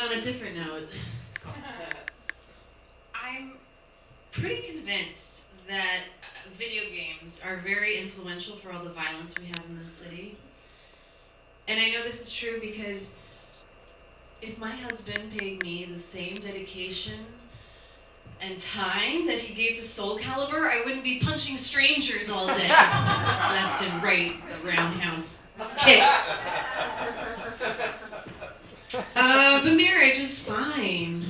on a different note, I'm pretty convinced that video games are very influential for all the violence we have in this city. And I know this is true because if my husband paid me the same dedication and time that he gave to Soul Calibur, I wouldn't be punching strangers all day, left and right, the roundhouse kick. But marriage is fine.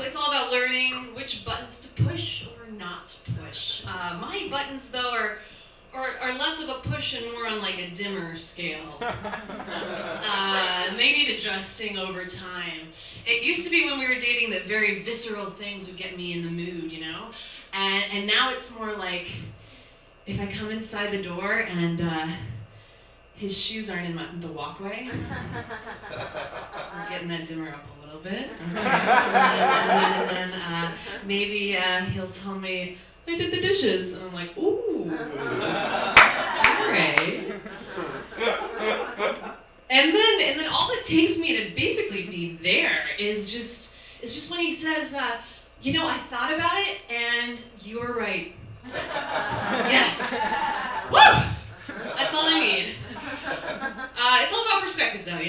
It's all about learning which buttons to push or not push. My buttons, though, are less of a push and more on like a dimmer scale. And they need adjusting over time. It used to be when we were dating that very visceral things would get me in the mood, And now it's more like if I come inside the door and his shoes aren't in the walkway, we're getting that dimmer up a little bit. And then maybe he'll tell me, I did the dishes. And I'm like, ooh, all right. And then all it takes me to basically be there is just when he says, I thought about it and you were right. Yes. Woo! That's all I need. It's all about perspective, though,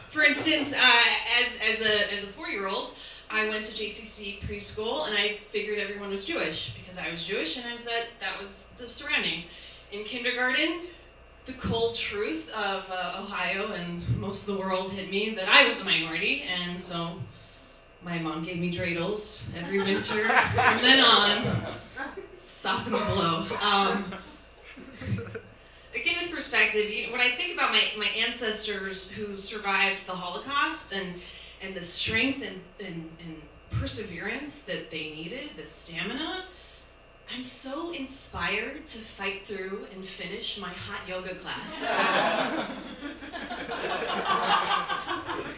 For instance, as a 4-year-old, I went to JCC preschool, and I figured everyone was Jewish because I was Jewish, and I said that was the surroundings. In kindergarten, the cold truth of Ohio and most of the world hit me that I was the minority, and so my mom gave me dreidels every winter from then on. Soften the blow. Again, with perspective, when I think about my ancestors who survived the Holocaust and the strength and perseverance that they needed, the stamina, I'm so inspired to fight through and finish my hot yoga class.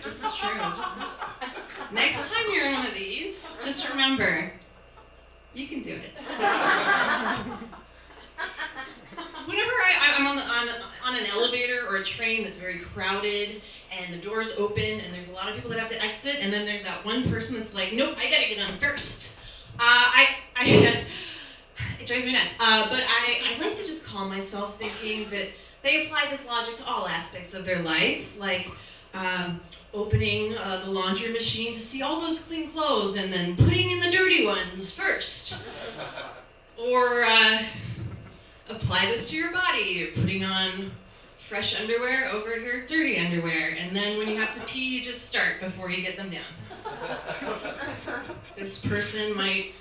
It's true. Just next time you're in one of these, just remember, you can do it. Whenever I'm on an elevator or a train that's very crowded and the doors open and there's a lot of people that have to exit, and then there's that one person that's like, nope, I gotta get on first. It drives me nuts. But I like to just calm myself thinking that they apply this logic to all aspects of their life, like opening the laundry machine to see all those clean clothes and then putting in the dirty ones first. Or apply this to your body. You're putting on fresh underwear over your dirty underwear, and then when you have to pee, you just start before you get them down. This person might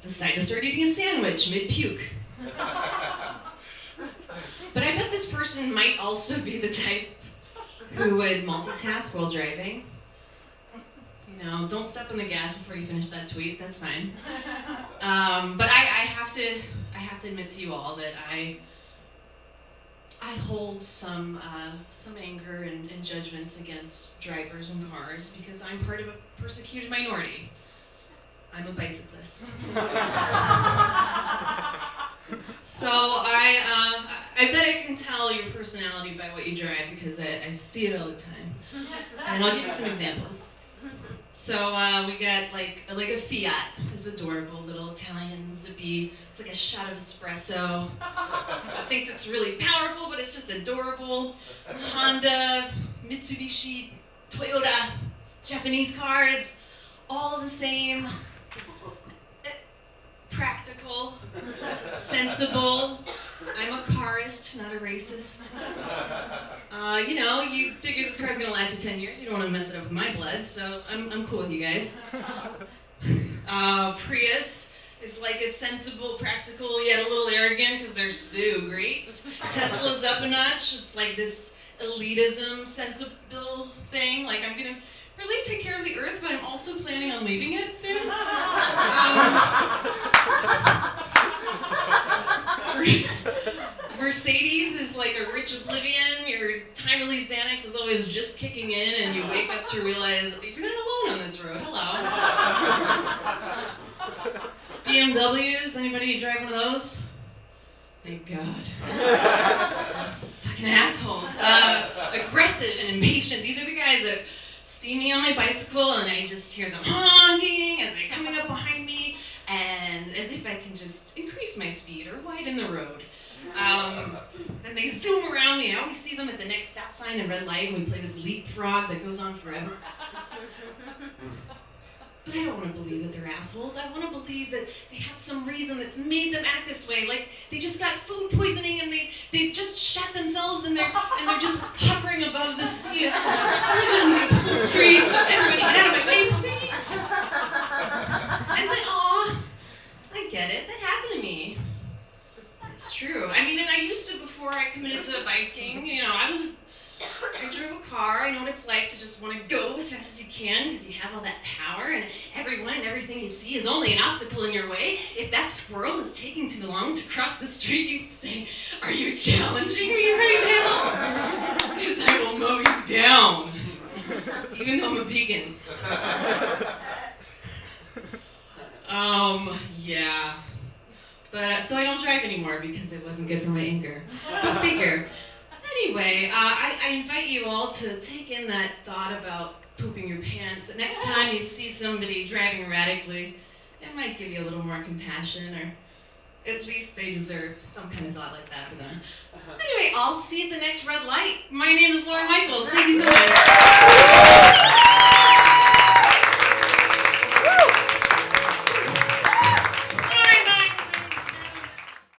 decide to start eating a sandwich mid-puke. But I bet this person might also be the type who would multitask while driving. Don't step on the gas before you finish that tweet, that's fine. But I have to admit to you all that I hold some anger and judgments against drivers and cars because I'm part of a persecuted minority. I'm a bicyclist. So I bet I can tell your personality by what you drive because I see it all the time. And I'll give you some examples. So we got like a Fiat. It's adorable, little Italian zippy. It's like a shot of espresso. It thinks it's really powerful, but it's just adorable. Honda, Mitsubishi, Toyota, Japanese cars, all the same. Practical, sensible. I'm a carist, not a racist. You figure this car's gonna last you 10 years. You don't want to mess it up with my blood, so I'm cool with you guys. Prius is like a sensible, practical, yet a little arrogant because they're so great. Tesla's up a notch. It's like this elitism, sensible thing. Like I'm gonna really take care of the earth, but I'm also planning on leaving it soon. Mercedes is like a rich oblivion. Your time release Xanax is always just kicking in, and you wake up to realize you're not alone on this road. Hello. BMWs, anybody drive one of those? Thank God. Fucking assholes. Aggressive and impatient. These are the guys that see me on my bicycle and I just hear them honking as they're coming up behind me, and as if I can just increase my speed or widen the road. Then they zoom around me. I always see them at the next stop sign and red light, and we play this leapfrog that goes on forever. But I don't want to believe that they're assholes. I want to believe that they have some reason that's made them act this way. Like they just got food poisoning and they just shat themselves and they're just hovering above the seat, scratching on the upholstery. So everybody get out of my way, please. And then, aw, I get it. That happened to me. It's true. I mean, and I used to, before I committed to biking, I drove a car. I know what it's like to just want to go as fast as you can because you have all that power, and everyone and everything you see is only an obstacle in your way. If that squirrel is taking too long to cross the street, you say, "Are you challenging me right now? Because I will mow you down." Even though I'm a vegan. Yeah. But, so I don't drive anymore because it wasn't good for my anger. Go figure. Anyway, I invite you all to take in that thought about pooping your pants. Next time you see somebody driving erratically, it might give you a little more compassion, or at least they deserve some kind of thought like that for them. Anyway, I'll see you at the next red light. My name is Lauren Michaels. Thank you so much.